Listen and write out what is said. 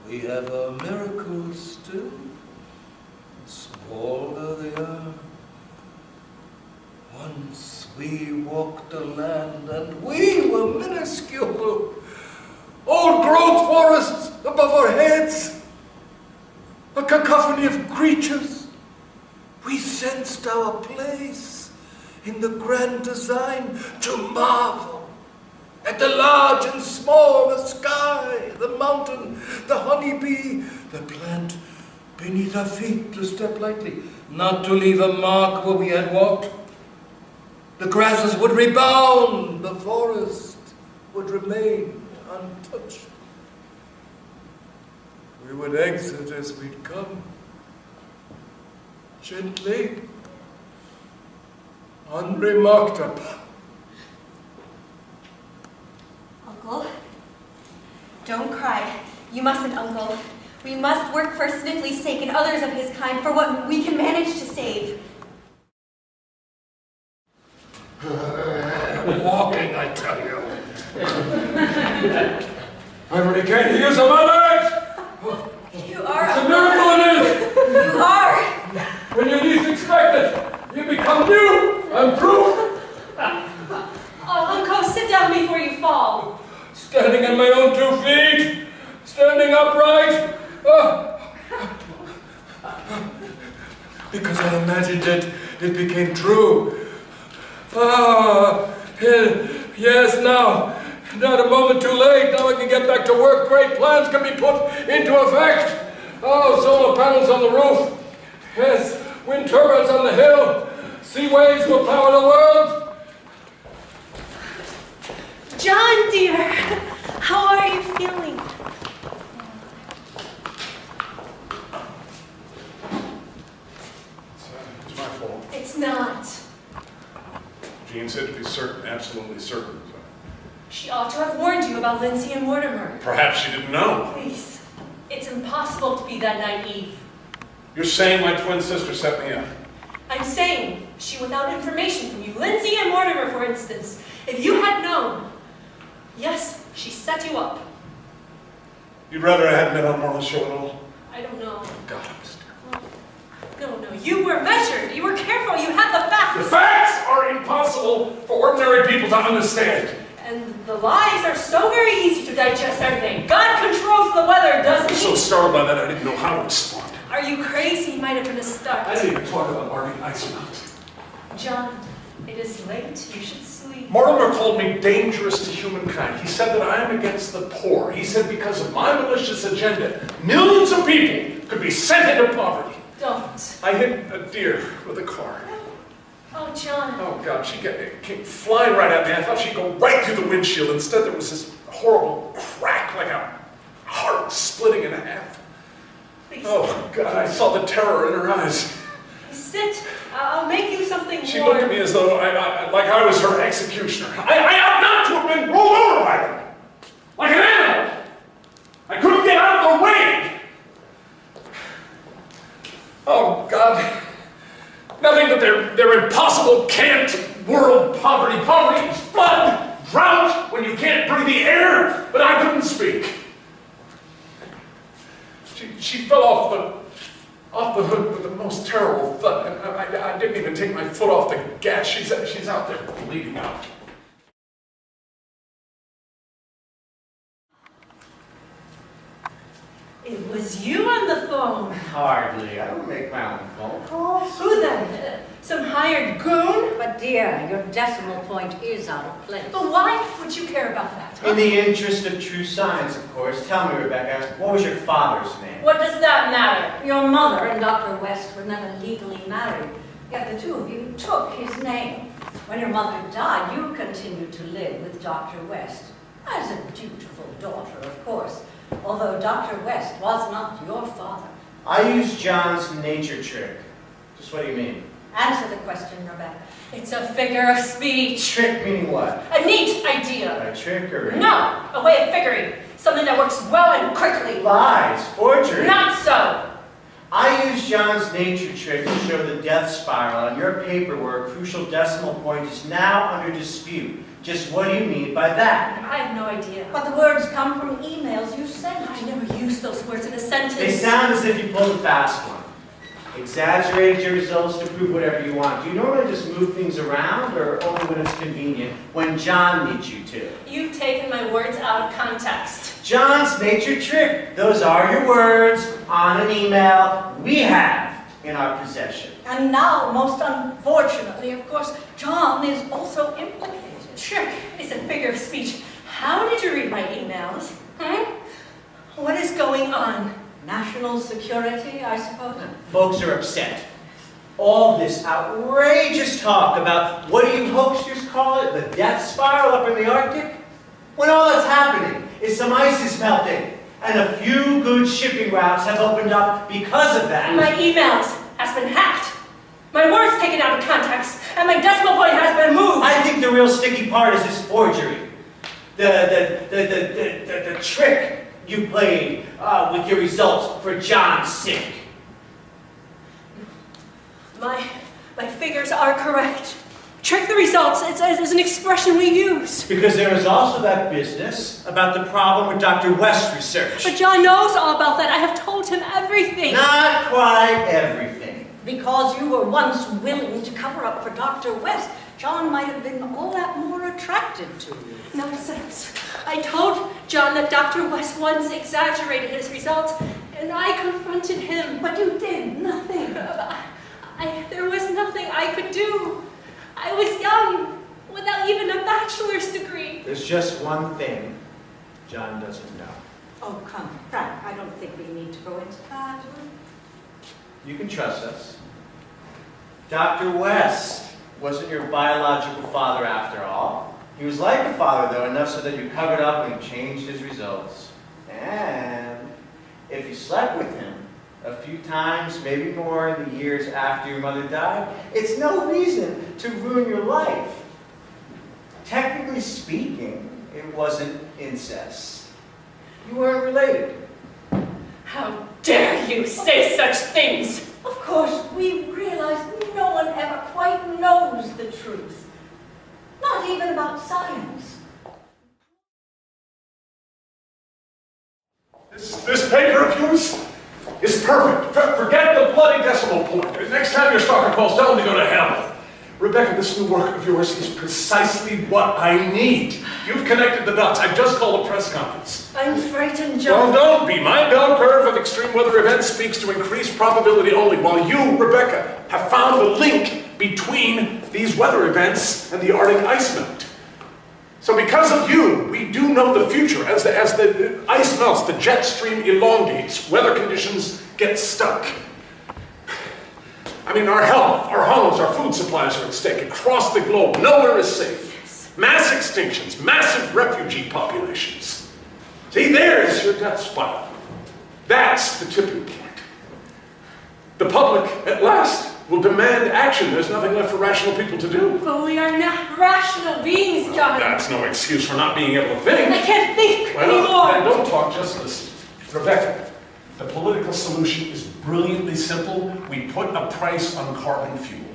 we have our miracles too, small though they are. Once we walked the land and we were minuscule. Old-growth forests above our heads. A cacophony of creatures. We sensed our place in the grand design to marvel at the large and small, the sky, the mountain, the honeybee, the plant beneath our feet to step lightly, not to leave a mark where we had walked. The grasses would rebound, the forest would remain untouched. We would exit as we'd come, gently, unremarked upon. Uncle, don't cry. You mustn't, Uncle. We must work for Sniffly's sake and others of his kind for what we can manage to save. Walking, I tell you. I really can't use my legs! You are It's a miracle it is! You are! When you least expect it, you become new and proof. Oh, Uncle, sit down before you fall. Standing on my own 2 feet, standing upright. Because I imagined it, it became true. Yes, now, not a moment too late. Now I can get back to work. Great plans can be put into effect. Oh, solar panels on the roof. Yes, wind turbines on the hill. Sea waves will power the world. John, dear, how are you feeling? It's my fault. It's not. Jean said to be certain, absolutely certain. She ought to have warned you about Lindsay and Mortimer. Perhaps she didn't know. Please, it's impossible to be that naive. You're saying my twin sister set me up? I'm saying she without information from you. Lindsay and Mortimer, for instance. If you had known. Yes, she set you up. You'd rather I hadn't been on Marla's show at all? I don't know. God, I was terrible. No, you were measured. You were careful. You had the facts. The facts are impossible for ordinary people to understand. And the lies are so very easy to digest, aren't they? God controls the weather, doesn't I was he? so startled by that I didn't know how to respond. Are you crazy? Might have been a start. I didn't even talk about Marty ice melt. John, it is late. You should sleep. Mortimer called me dangerous to humankind. He said that I am against the poor. He said because of my malicious agenda, millions of people could be sent into poverty. Don't. I hit a deer with a car. Oh, John. Oh, God, she came flying right at me. I thought she'd go right through the windshield. Instead, there was this horrible crack, like a heart splitting in half. Please. Oh, God, I saw the terror in her eyes. Sit. I'll make you something She warm. looked at me as though like I was her executioner. I ought not to have been rolled over by them. Like an animal. I couldn't get out of the way. Oh, God. Nothing that their impossible can't world poverty. Poverty is flood, drought, when you can't breathe the air. But I couldn't speak. She fell off the hood with the most terrible thud. I didn't even take my foot off the gas. She's out there bleeding out. It was you on the phone. Hardly. I don't make my own phone calls. Who then? Some hired goon? But dear, your decimal point is out of place. But why would you care about that? In the interest of true science, of course. Tell me, Rebecca, what was your father's name? What does that matter? Your mother and Dr. West were never legally married, yet the two of you took his name. When your mother died, you continued to live with Dr. West, as a dutiful daughter, of course, although Dr. West was not your father. I used John's nature trick. Just what do you mean? Answer the question, Rebecca. It's a figure of speech. Trick meaning what? A neat idea. A trickery? No, a way of figuring. Something that works well and quickly. Lies. Forgery. Not so. I used John's nature trick to show the death spiral on your paper where a crucial decimal point is now under dispute. Just what do you mean by that? I have no idea. But the words come from emails you sent. I never use those words in a sentence. They sound as if you pulled a fast one. Exaggerated your results to prove whatever you want. Do you normally just move things around, or only when it's convenient, when John needs you to? You've taken my words out of context. John's nature trick. Those are your words on an email we have in our possession. And now, most unfortunately, of course, John is also implicated. Trick is a figure of speech. How did you read my emails? What is going on? National security, I suppose. Folks are upset. All this outrageous talk about, what do you hoaxers call it, the death spiral up in the Arctic? When all that's happening is some ice is melting, and a few good shipping routes have opened up because of that. My emails has been hacked. My words taken out of context, and my decimal point has been moved. I think the real sticky part is this forgery. The trick you played with your results for John's sake. My figures are correct. Trick the results is an expression we use. Because there is also that business about the problem with Dr. West's research. But John knows all about that. I have told him everything. Not quite everything. Because you were once willing to cover up for Dr. West, John might have been all that more attracted to you. Nonsense. I told John that Dr. West once exaggerated his results, and I confronted him. But you did nothing. There was nothing I could do. I was young, without even a bachelor's degree. There's just one thing John doesn't know. Oh, come, Frank, I don't think we need to go into that. You can trust us. Dr. West wasn't your biological father after all. He was like a father, though, enough so that you covered up and changed his results. And if you slept with him a few times, maybe more in the years after your mother died, it's no reason to ruin your life. Technically speaking, it wasn't incest. You weren't related. How dare you say such things? Of course, we realize no one ever quite knows the truth. Not even about science. This paper of yours is perfect. Forget the bloody decimal point. Next time your stalker calls, tell him to go to hell. Rebecca, this new work of yours is precisely what I need. You've connected the dots. I've just called a press conference. I'm frightened, John. Well, don't be. My bell curve of extreme weather events speaks to increased probability only, while you, Rebecca, have found the link between these weather events and the Arctic ice melt. So because of you, we do know the future. As the ice melts, the jet stream elongates, weather conditions get stuck. I mean, our health, our homes, our food supplies are at stake. Across the globe, nowhere is safe. Yes. Mass extinctions, massive refugee populations. See, there's your death spiral. That's the tipping point. The public, at last, will demand action. There's nothing left for rational people to do. But we are not rational beings, John. That's no excuse for not being able to think. I can't think Well, anymore. don't talk, just listen. Rebecca, the political solution is brilliantly simple. We put a price on carbon fuel.